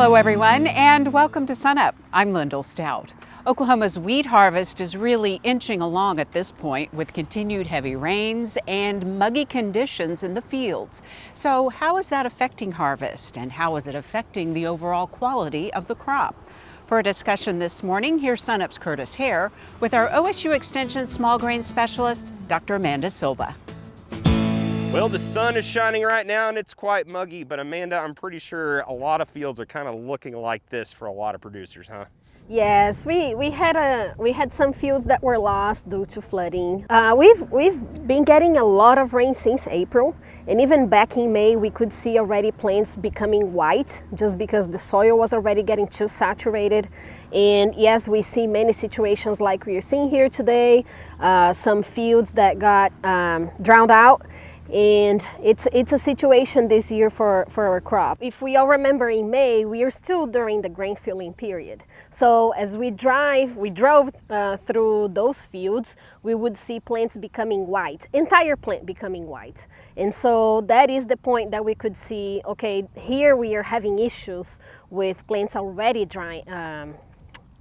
Hello everyone and welcome to SUNUP. I'm Lyndall Stout. Oklahoma's wheat harvest is really inching along at this point with continued heavy rains and muggy conditions in the fields. So how is that affecting harvest and how is it affecting the overall quality of the crop? For a discussion this morning, here's SUNUP's Curtis Hare with our OSU Extension small grain specialist, Dr. Amanda Silva. Well, the sun is shining right now and it's quite muggy, but Amanda, I'm pretty sure a lot of fields are kind of looking like this for a lot of producers, huh? Yes, we had some fields that were lost due to flooding. We've been getting a lot of rain since April, and even back in May we could see already plants becoming white just because the soil was already getting too saturated. And yes, we see many situations like we are seeing here today, some fields that got drowned out. And it's a situation this year for our crop. If we all remember, in May we are still during the grain filling period. So as we drove through those fields, we would see plants becoming white, entire plant becoming white. And so that is the point that we could see, okay, here we are having issues with plants already dry,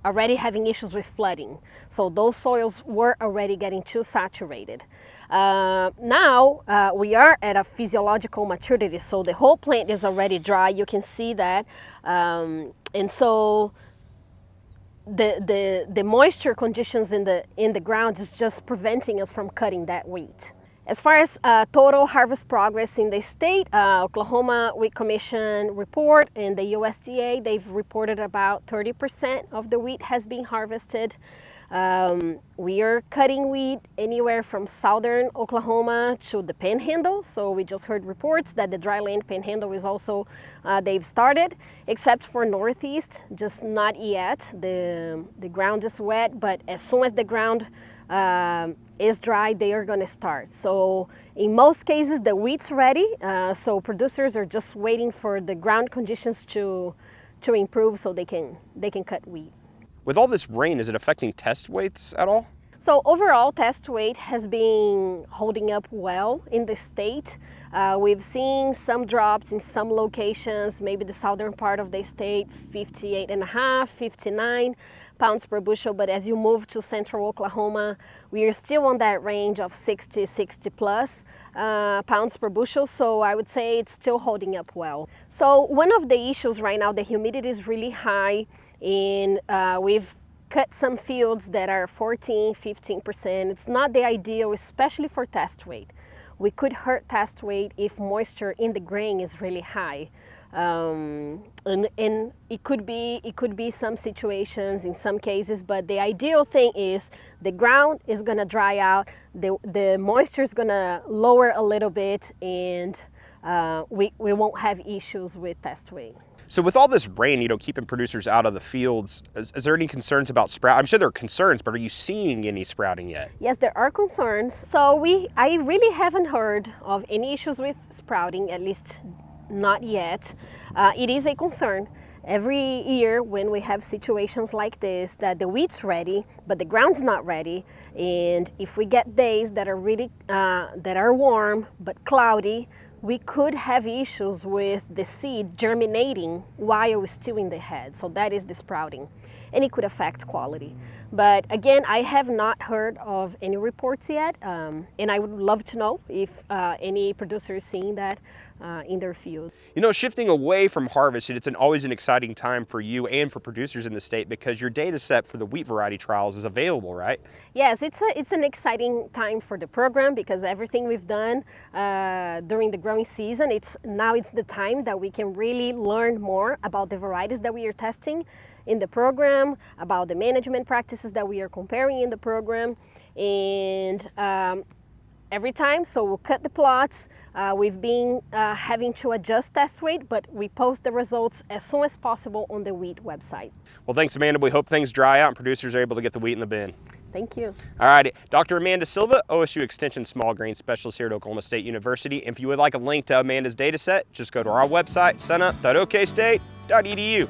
already having issues with flooding. So those soils were already getting too saturated. Now we are at a physiological maturity, so the whole plant is already dry. You can see that, and so the moisture conditions in the ground is just preventing us from cutting that wheat. As far as total harvest progress in the state, Oklahoma Wheat Commission report and the USDA, they've reported about 30% of the wheat has been harvested. We are cutting wheat anywhere from southern Oklahoma to the Panhandle. So we just heard reports that the dryland Panhandle is also, they've started, except for Northeast, just not yet. The ground is wet, but as soon as the ground is dry, they are going to start. So in most cases, the wheat's ready. So producers are just waiting for the ground conditions to improve so they can cut wheat. With all this rain, is it affecting test weights at all? So overall, test weight has been holding up well in the state. We've seen some drops in some locations, maybe the southern part of the state, 58.5, 59 pounds per bushel. But as you move to central Oklahoma, we are still on that range of 60 plus pounds per bushel. So I would say it's still holding up well. So one of the issues right now, the humidity is really high. And we've cut some fields that are 15%. It's not the ideal, especially for test weight. We could hurt test weight if moisture in the grain is really high. And it could be some situations in some cases, but the ideal thing is the ground is gonna dry out, the moisture is gonna lower a little bit, and we won't have issues with test weight. So with all this rain, keeping producers out of the fields, is there any concerns about sprout? I'm sure there are concerns, but are you seeing any sprouting yet? Yes, there are concerns. So I really haven't heard of any issues with sprouting, at least not yet. It is a concern. Every year when we have situations like this, that the wheat's ready, but the ground's not ready, and if we get days that are really that are warm but cloudy, we could have issues with the seed germinating while it's still in the head. So that is the sprouting, and it could affect quality. But again, I have not heard of any reports yet, and I would love to know if any producer is seeing that in their field. Shifting away from harvest, it's always an exciting time for you and for producers in the state because your data set for the wheat variety trials is available, right? Yes, it's an exciting time for the program because everything we've done during the growing season, it's the time that we can really learn more about the varieties that we are testing in the program, about the management practices that we are comparing in the program, and every time, so we'll cut the plots. We've been having to adjust test weight, but we post the results as soon as possible on the wheat website. Well, thanks, Amanda. We hope things dry out and producers are able to get the wheat in the bin. Thank you. All right, Dr. Amanda Silva, OSU Extension small grain specialist here at Oklahoma State University. If you would like a link to Amanda's data set, just go to our website, sunup.okstate.edu.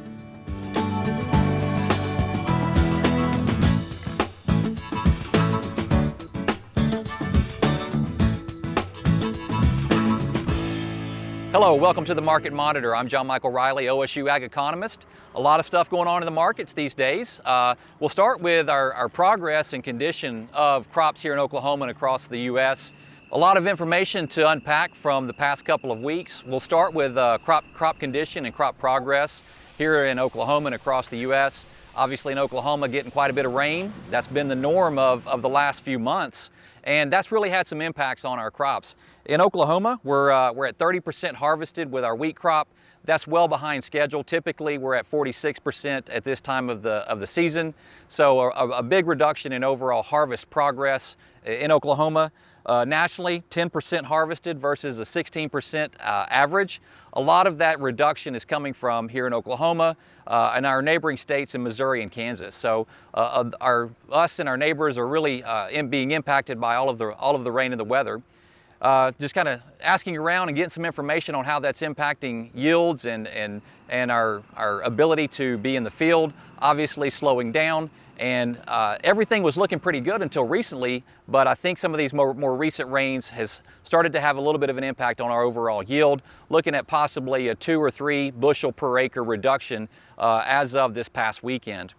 Hello, welcome to the Market Monitor. I'm John Michael Riley, OSU Ag Economist. A lot of stuff going on in the markets these days. We'll start with our progress and condition of crops here in Oklahoma and across the U.S. A lot of information to unpack from the past couple of weeks. We'll start with crop condition and crop progress here in Oklahoma and across the U.S. Obviously in Oklahoma getting quite a bit of rain. That's been the norm of the last few months, and that's really had some impacts on our crops. In Oklahoma, we're at 30% harvested with our wheat crop. That's well behind schedule. Typically, we're at 46% at this time of the season. So a big reduction in overall harvest progress in Oklahoma. Nationally, 10% harvested versus a 16% average. A lot of that reduction is coming from here in Oklahoma and our neighboring states in Missouri and Kansas. So us and our neighbors are really being impacted by all of the rain and the weather. Just kind of asking around and getting some information on how that's impacting yields and our ability to be in the field, obviously slowing down. And everything was looking pretty good until recently, but I think some of these more recent rains has started to have a little bit of an impact on our overall yield, looking at possibly a 2 or 3 bushel per acre reduction as of this past weekend.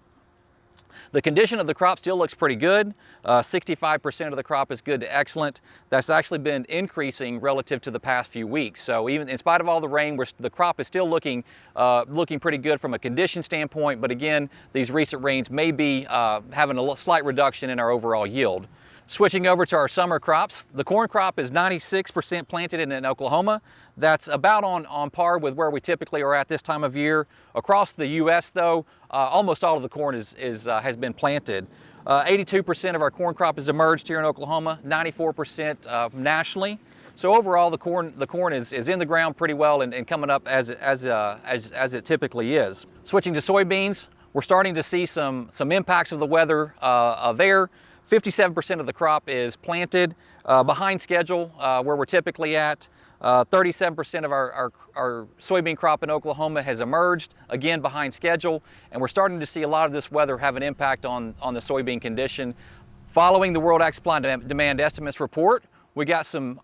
The condition of the crop still looks pretty good. 65% of the crop is good to excellent. That's actually been increasing relative to the past few weeks. So even in spite of all the rain, the crop is still looking pretty good from a condition standpoint. But again, these recent rains may be having a slight reduction in our overall yield. Switching over to our summer crops, the corn crop is 96% planted in Oklahoma. That's about on par with where we typically are at this time of year. Across the U.S. though, almost all of the corn has been planted. 82% of our corn crop has emerged here in Oklahoma, 94% nationally. So overall, the corn is in the ground pretty well and coming up as it typically is. Switching to soybeans, we're starting to see some impacts of the weather there. 57% of the crop is planted behind schedule where we're typically at. 37% of our soybean crop in Oklahoma has emerged, again behind schedule, and we're starting to see a lot of this weather have an impact on the soybean condition. Following the World Ag Supply and Demand Estimates report, we got some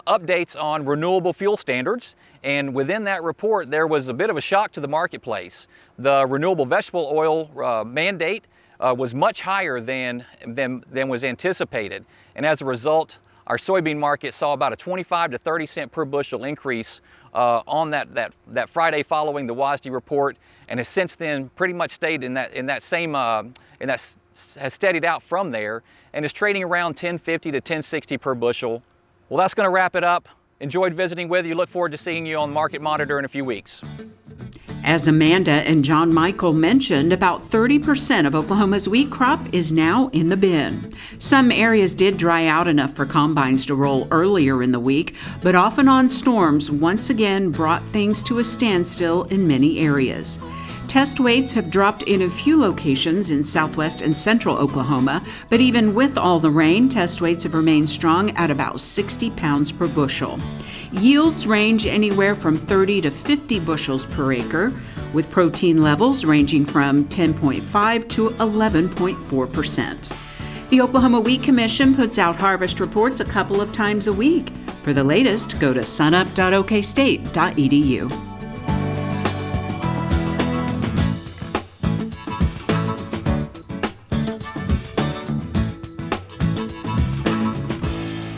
updates on renewable fuel standards, and within that report there was a bit of a shock to the marketplace. The renewable vegetable oil mandate was much higher than was anticipated, and as a result our soybean market saw about a 25 to 30 cent per bushel increase on that Friday following the WASDE report, and has since then pretty much stayed has steadied out from there and is trading around 10.50 to 10.60 per bushel. Well, that's going to wrap it up. Enjoyed visiting with you. Look forward to seeing you on Market Monitor in a few weeks. As Amanda and John Michael mentioned, about 30% of Oklahoma's wheat crop is now in the bin. Some areas did dry out enough for combines to roll earlier in the week, but off and on storms once again brought things to a standstill in many areas. Test weights have dropped in a few locations in southwest and central Oklahoma, but even with all the rain, test weights have remained strong at about 60 pounds per bushel. Yields range anywhere from 30 to 50 bushels per acre, with protein levels ranging from 10.5 to 11.4%. The Oklahoma Wheat Commission puts out harvest reports a couple of times a week. For the latest, go to sunup.okstate.edu.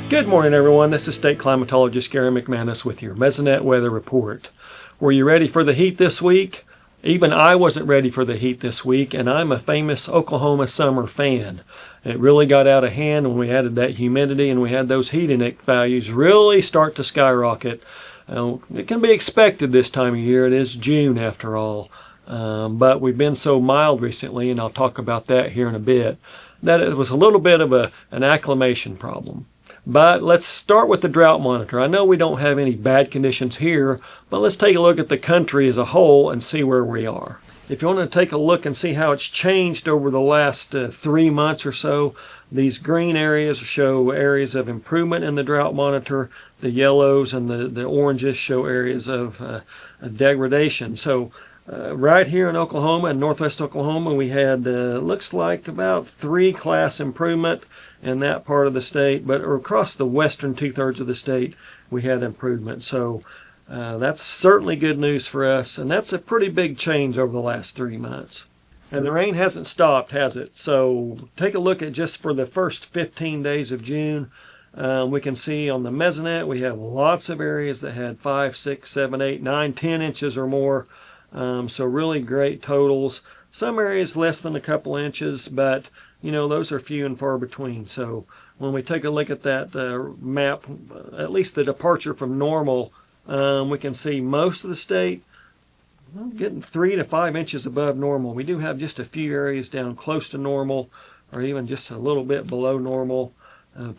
Good morning, everyone. This is State Climatologist Gary McManus with your Mesonet Weather Report. Were you ready for the heat this week? Even I wasn't ready for the heat this week, and I'm a famous Oklahoma summer fan. It really got out of hand when we added that humidity and we had those heat index values really start to skyrocket. It can be expected this time of year. It is June after all. But we've been so mild recently, and I'll talk about that here in a bit, that it was a little bit of an acclimation problem. But let's start with the Drought Monitor. I know we don't have any bad conditions here, but let's take a look at the country as a whole and see where we are. If you want to take a look and see how it's changed over the last 3 months or so, these green areas show areas of improvement in the Drought Monitor. The yellows and the oranges show areas of degradation. So right here in Oklahoma, in northwest Oklahoma, we had looks like about 3-class improvement in that part of the state, but across the western 2/3 of the state we had improvement. So That's certainly good news for us, and that's a pretty big change over the last 3 months. And the rain hasn't stopped, has it? So take a look at just for the first 15 days of June. We can see on the Mesonet we have lots of areas that had 5, 6, 7, 8, 9, 10 inches or more. So really great totals. Some areas less than a couple inches, but you know, those are few and far between. So when we take a look at that map, at least the departure from normal, we can see most of the state getting 3 to 5 inches above normal. We do have just a few areas down close to normal, or even just a little bit below normal.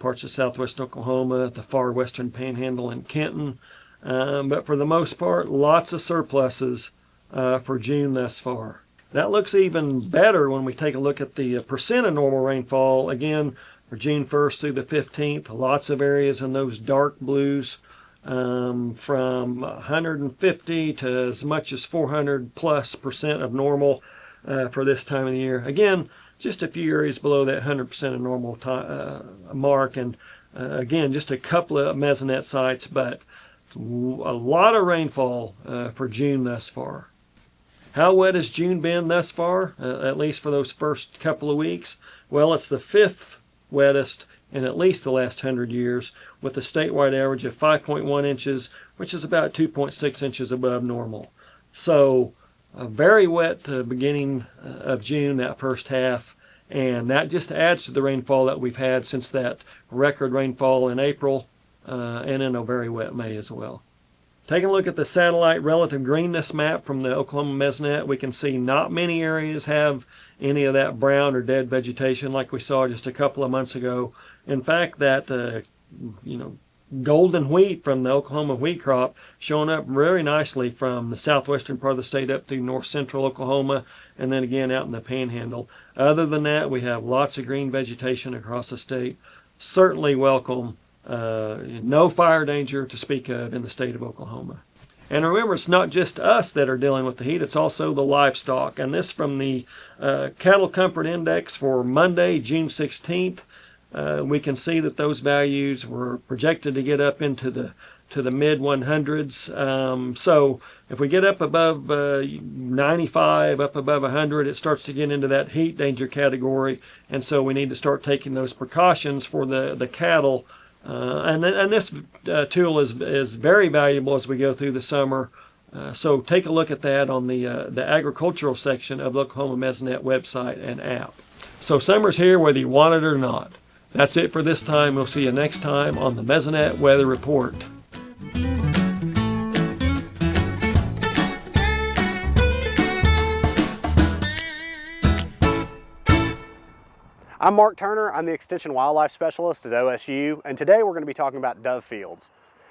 Parts of southwest Oklahoma, the far western panhandle, and Kenton. But for the most part, lots of surpluses for June thus far. That looks even better when we take a look at the percent of normal rainfall. Again, for June 1st through the 15th, lots of areas in those dark blues, from 150 to as much as 400+% of normal for this time of the year. Again, just a few areas below that 100% of normal mark, and again, just a couple of Mesonet sites, but a lot of rainfall for June thus far. How wet has June been thus far, at least for those first couple of weeks? Well, it's the 5th wettest in at least the last 100 years, with a statewide average of 5.1 inches, which is about 2.6 inches above normal. So a very wet beginning of June, that first half, and that just adds to the rainfall that we've had since that record rainfall in April and in a very wet May as well. Taking a look at the satellite relative greenness map from the Oklahoma Mesonet, we can see not many areas have any of that brown or dead vegetation like we saw just a couple of months ago. In fact, that golden wheat from the Oklahoma wheat crop showing up very nicely from the southwestern part of the state up through north central Oklahoma, and then again out in the panhandle. Other than that, we have lots of green vegetation across the state. Certainly welcome. No fire danger to speak of in the state of Oklahoma. And remember, it's not just us that are dealing with the heat, it's also the livestock. And this from the Cattle Comfort Index for Monday, June 16th. We can see that those values were projected to get up into the mid 100s. So if we get up above 95, up above 100, it starts to get into that heat danger category. And so we need to start taking those precautions for the cattle. And this tool is very valuable as we go through the summer. So take a look at that on the agricultural section of the Oklahoma Mesonet website and app. So summer's here whether you want it or not. That's it for this time. We'll see you next time on the Mesonet Weather Report. I'm Mark Turner. I'm the Extension Wildlife Specialist at OSU, and today we're going to be talking about dove fields.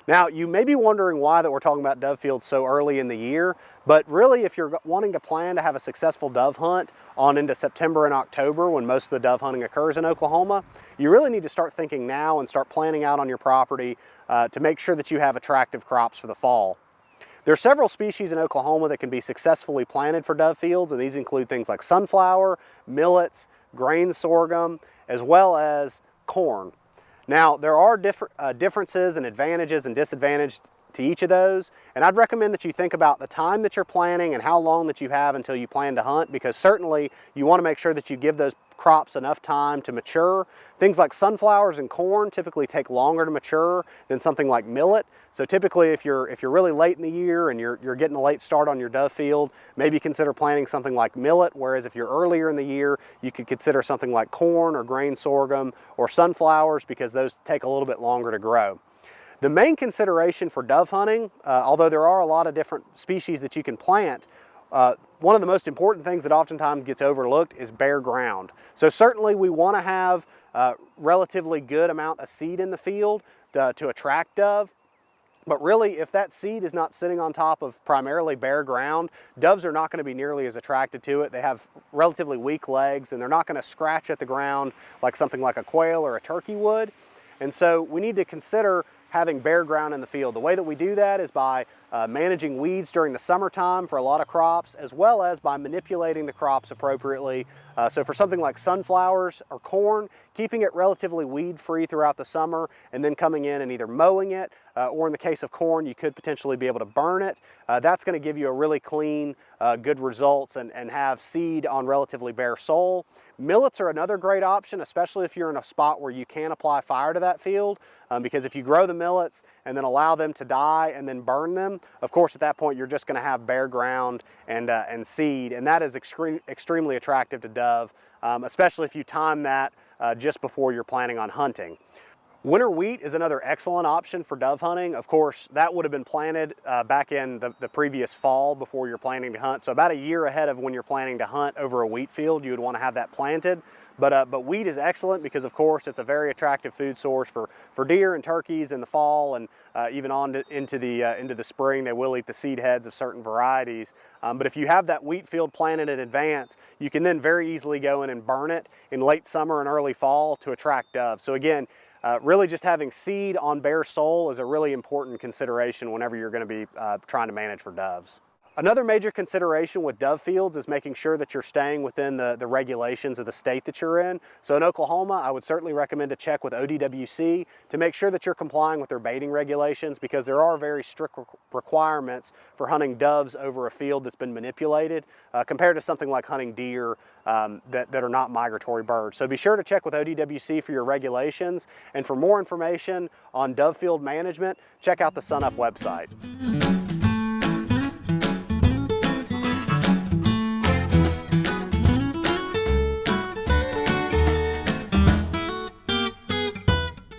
Now, you may be wondering why that we're talking about dove fields so early in the year, but really if you're wanting to plan to have a successful dove hunt on into September and October when most of the dove hunting occurs in Oklahoma, you really need to start thinking now and start planning out on your property to make sure that you have attractive crops for the fall. There are several species in Oklahoma that can be successfully planted for dove fields, and these include things like sunflower, millets, grain sorghum, as well as corn. Now, there are differences and advantages and disadvantages to each of those, and I'd recommend that you think about the time that you're planning and how long that you have until you plan to hunt, because certainly you want to make sure that you give those crops enough time to mature. Things like sunflowers and corn typically take longer to mature than something like millet. So typically if you're really late in the year and you're getting a late start on your dove field, maybe consider planting something like millet, whereas if you're earlier in the year, you could consider something like corn or grain sorghum or sunflowers, because those take a little bit longer to grow. The main consideration for dove hunting, although there are a lot of different species that you can plant, one of the most important things that oftentimes gets overlooked is bare ground. So certainly we want to have a relatively good amount of seed in the field to attract dove. But really, if that seed is not sitting on top of primarily bare ground, doves are not going to be nearly as attracted to it. They have relatively weak legs, and they're not going to scratch at the ground like something like a quail or a turkey would. And so we need to consider having bare ground in the field. The way that we do that is by managing weeds during the summertime for a lot of crops, as well as by manipulating the crops appropriately So for something like sunflowers or corn, keeping it relatively weed-free throughout the summer and then coming in and either mowing it, or in the case of corn, you could potentially be able to burn it. That's going to give you a really clean, good results and have seed on relatively bare soil. Millets are another great option, especially if you're in a spot where you can apply fire to that field, because if you grow the millets and then allow them to die and then burn them, of course at that point you're just going to have bare ground and seed, and that is extremely attractive to dove, especially if you time that just before you're planning on hunting. Winter wheat is another excellent option for dove hunting. Of course, that would have been planted back in the previous fall before you're planning to hunt. So about a year ahead of when you're planning to hunt over a wheat field, you would want to have that planted. But wheat is excellent because, of course, it's a very attractive food source for deer and turkeys in the fall, and even into the spring. They will eat the seed heads of certain varieties. But if you have that wheat field planted in advance, you can then very easily go in and burn it in late summer and early fall to attract doves. So again, really just having seed on bare soil is a really important consideration whenever you're going to be trying to manage for doves. Another major consideration with dove fields is making sure that you're staying within the regulations of the state that you're in. So in Oklahoma, I would certainly recommend to check with ODWC to make sure that you're complying with their baiting regulations, because there are very strict requirements for hunting doves over a field that's been manipulated compared to something like hunting deer that are not migratory birds. So be sure to check with ODWC for your regulations, and for more information on dove field management, check out the SUNUP website.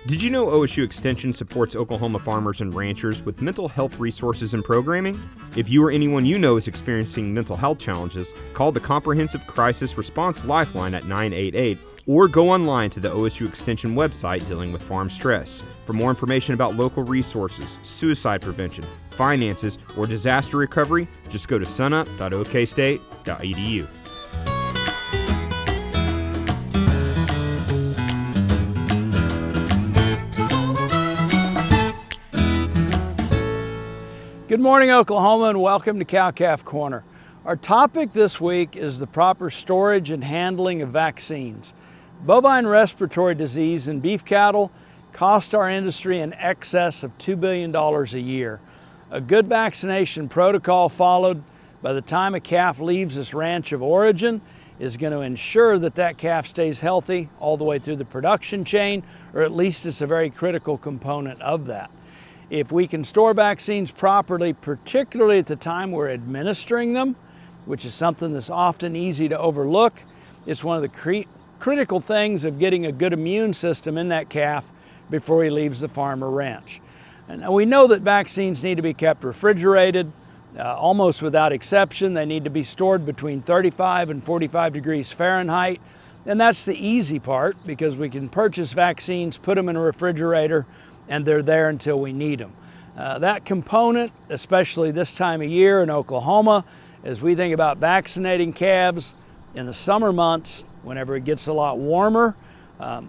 Did you know OSU Extension supports Oklahoma farmers and ranchers with mental health resources and programming? If you or anyone you know is experiencing mental health challenges, call the Comprehensive Crisis Response Lifeline at 988, or go online to the OSU Extension website dealing with farm stress. For more information about local resources, suicide prevention, finances, or disaster recovery, just go to sunup.okstate.edu. Good morning, Oklahoma, and welcome to Cow-Calf Corner. Our topic this week is the proper storage and handling of vaccines. Bovine respiratory disease in beef cattle cost our industry in excess of $2 billion a year. A good vaccination protocol followed by the time a calf leaves its ranch of origin is going to ensure that that calf stays healthy all the way through the production chain, or at least it's a very critical component of that. If we can store vaccines properly, particularly at the time we're administering them, which is something that's often easy to overlook, it's one of the critical things of getting a good immune system in that calf before he leaves the farm or ranch. And we know that vaccines need to be kept refrigerated, almost without exception. They need to be stored between 35 and 45 degrees Fahrenheit. And that's the easy part, because we can purchase vaccines, put them in a refrigerator, and they're there until we need them. That component, especially this time of year in Oklahoma, as we think about vaccinating calves in the summer months, whenever it gets a lot warmer,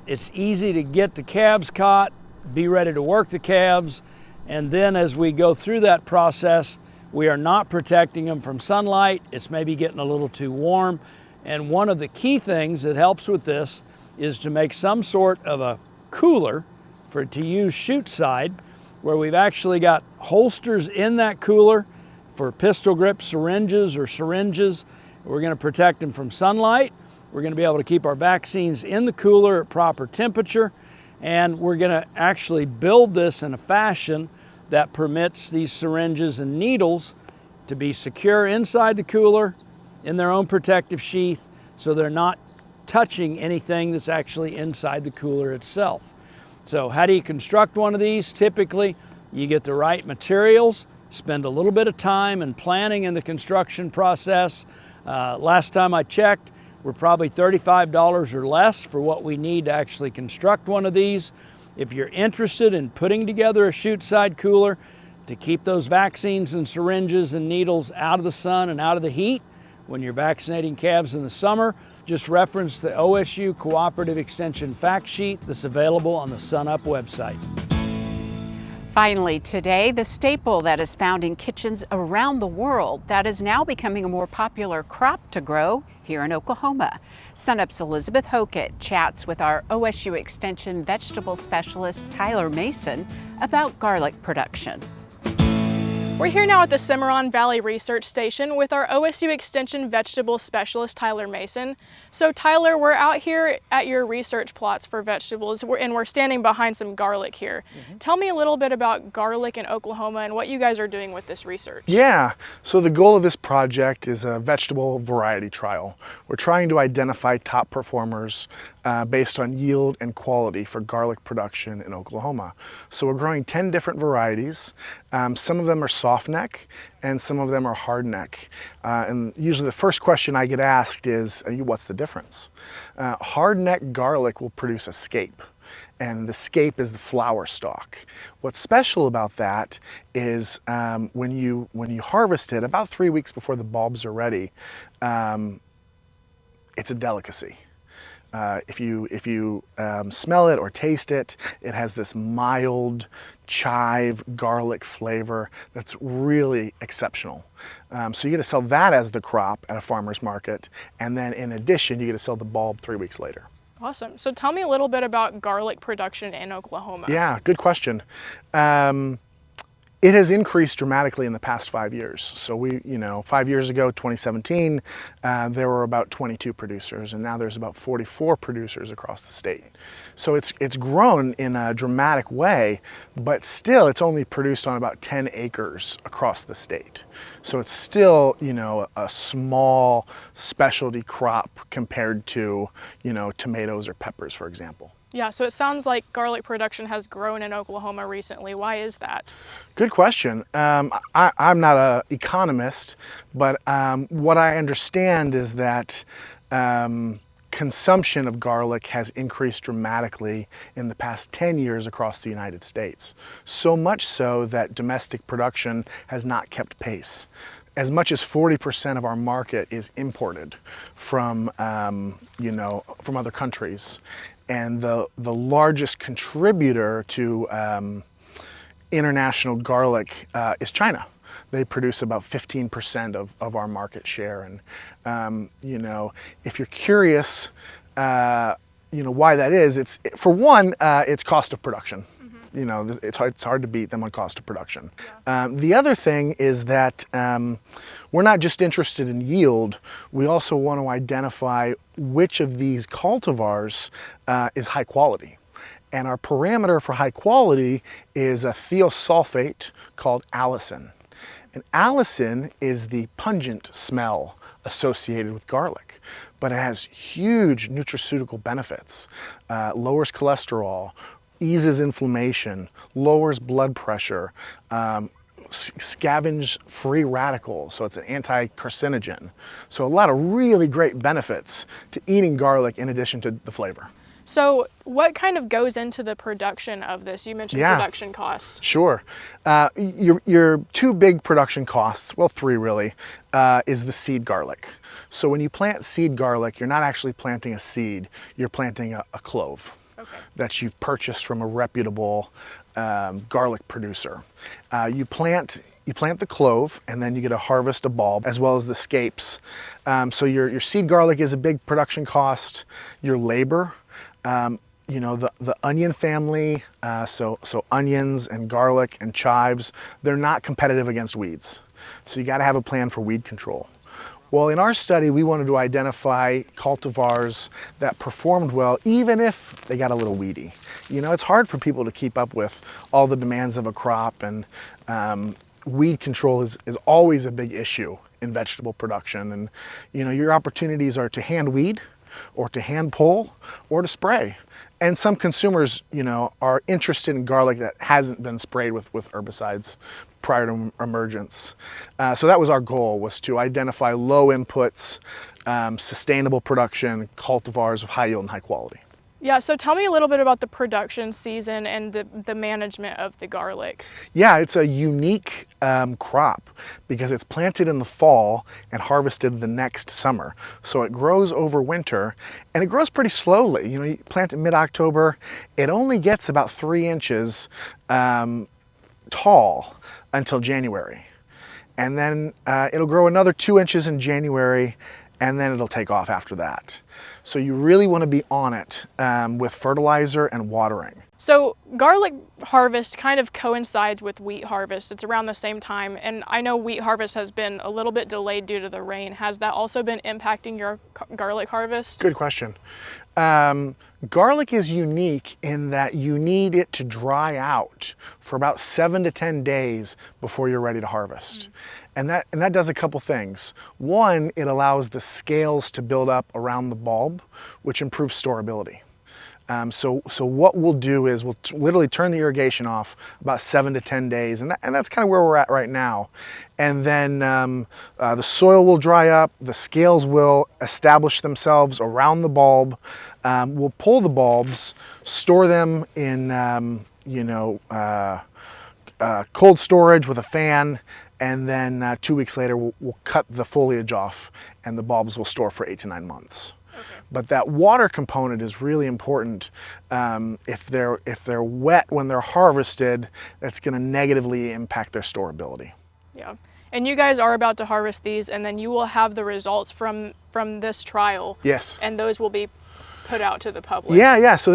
it's easy to get the calves caught, be ready to work the calves, and then as we go through that process, we are not protecting them from sunlight. It's maybe getting a little too warm. And one of the key things that helps with this is to make some sort of a cooler to use chute side, where we've actually got holsters in that cooler for pistol grip syringes or syringes. We're going to protect them from sunlight. We're going to be able to keep our vaccines in the cooler at proper temperature, and we're going to actually build this in a fashion that permits these syringes and needles to be secure inside the cooler in their own protective sheath, so they're not touching anything that's actually inside the cooler itself. So how do you construct one of these? Typically, you get the right materials, spend a little bit of time and planning in the construction process. Last time I checked, we're probably $35 or less for what we need to actually construct one of these. If you're interested in putting together a chute side cooler to keep those vaccines and syringes and needles out of the sun and out of the heat when you're vaccinating calves in the summer, just reference the OSU Cooperative Extension fact sheet that's available on the SUNUP website. Finally, today, the staple that is found in kitchens around the world that is now becoming a more popular crop to grow here in Oklahoma. SUNUP's Elizabeth Hokett chats with our OSU Extension vegetable specialist Tyler Mason about garlic production. We're here now at the Cimarron Valley Research Station with our OSU Extension vegetable specialist, Tyler Mason. So Tyler, we're out here at your research plots for vegetables and we're standing behind some garlic here. Tell me a little bit about garlic in Oklahoma and what you guys are doing with this research. Yeah, so the goal of this project is a vegetable variety trial. We're trying to identify top performers based on yield and quality for garlic production in Oklahoma. So we're growing 10 different varieties. Some of them are soft neck and some of them are hard neck. And usually the first question I get asked is, what's the difference? Hard neck garlic will produce a scape, and the scape is the flower stalk. What's special about that is when you harvest it about 3 weeks before the bulbs are ready, it's a delicacy. If you smell it or taste it, it has this mild chive garlic flavor that's really exceptional. So you get to sell that as the crop at a farmer's market, and then in addition you get to sell the bulb 3 weeks later. Awesome. So tell me a little bit about garlic production in Oklahoma. Yeah, good question. It has increased dramatically in the past 5 years. So 5 years ago, 2017, there were about 22 producers, and now there's about 44 producers across the state. So it's grown in a dramatic way, but still it's only produced on about 10 acres across the state. So it's still, a small specialty crop compared to, tomatoes or peppers, for example. Yeah, so it sounds like garlic production has grown in Oklahoma recently. Why is that? Good question. I'm not an economist, but what I understand is that consumption of garlic has increased dramatically in the past 10 years across the United States. So much so that domestic production has not kept pace. As much as 40% of our market is imported from, from other countries. And the largest contributor to international garlic is China. They produce about 15% of our market share. And, if you're curious, why that is, it's cost of production. It's hard to beat them on cost of production. Yeah. The other thing is that we're not just interested in yield, we also want to identify which of these cultivars is high quality. And our parameter for high quality is a thiosulfate called allicin. And allicin is the pungent smell associated with garlic, but it has huge nutraceutical benefits. Lowers cholesterol, eases inflammation, lowers blood pressure, scavenge free radicals, so it's an anti-carcinogen. So a lot of really great benefits to eating garlic in addition to the flavor. So what kind of goes into the production of this? You mentioned production costs. Sure. Your two big production costs, well, three really, is the seed garlic. So when you plant seed garlic, you're not actually planting a seed, you're planting a clove. Okay. That you've purchased from a reputable garlic producer. You plant the clove, and then you get to harvest a bulb as well as the scapes. So your seed garlic is a big production cost. Your labor, the onion family, so onions and garlic and chives, they're not competitive against weeds. So you got to have a plan for weed control. Well, in our study, we wanted to identify cultivars that performed well, even if they got a little weedy. It's hard for people to keep up with all the demands of a crop, and weed control is always a big issue in vegetable production. And, your opportunities are to hand weed, or to hand pull, or to spray. And some consumers, are interested in garlic that hasn't been sprayed with herbicides prior to emergence. So that was our goal, was to identify low inputs, sustainable production, cultivars of high yield and high quality. Yeah, so tell me a little bit about the production season and the management of the garlic. Yeah, it's a unique crop because it's planted in the fall and harvested the next summer. So it grows over winter, and it grows pretty slowly. You plant it mid-October, it only gets about 3 inches tall until January. And then it'll grow another 2 inches in January, and then it'll take off after that. So you really want to be on it with fertilizer and watering. So garlic harvest kind of coincides with wheat harvest. It's around the same time, and I know wheat harvest has been a little bit delayed due to the rain. Has that also been impacting your garlic harvest? Good question. Garlic is unique in that you need it to dry out for about 7 to 10 days before you're ready to harvest. And that does a couple things. One, it allows the scales to build up around the bulb, which improves storability. So what we'll do is we'll literally turn the irrigation off about 7 to 10 days, and that's kind of where we're at right now. And then the soil will dry up, the scales will establish themselves around the bulb. We'll pull the bulbs, store them in cold storage with a fan, and then 2 weeks later we'll cut the foliage off, and the bulbs will store for 8 to 9 months. Okay. But that water component is really important. If they're wet when they're harvested, that's going to negatively impact their storability. Yeah, and you guys are about to harvest these, and then you will have the results from this trial. Yes. And those will be put out to the public. Yeah. So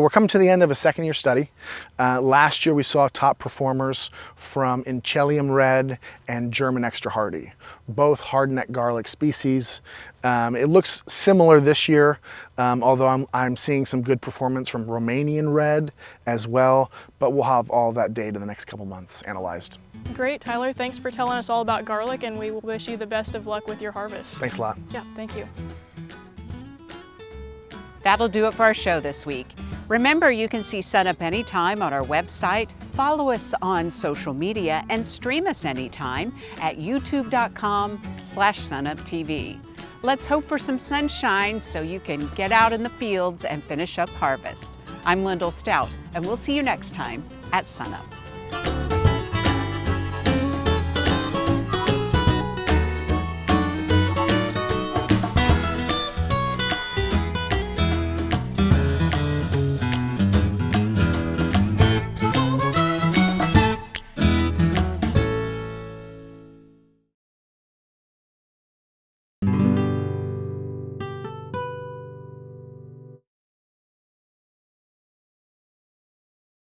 we're coming to the end of a second-year study. Last year we saw top performers from Inchellium Red and German Extra Hardy, both hardneck garlic species. It looks similar this year, although I'm seeing some good performance from Romanian Red as well. But we'll have all that data the next couple months analyzed. Great, Tyler. Thanks for telling us all about garlic, and we wish you the best of luck with your harvest. Thanks a lot. Yeah, thank you. That'll do it for our show this week. Remember, you can see SUNUP anytime on our website, follow us on social media, and stream us anytime at youtube.com/SUNUPTV. Let's hope for some sunshine so you can get out in the fields and finish up harvest. I'm Lyndall Stout, and we'll see you next time at SUNUP.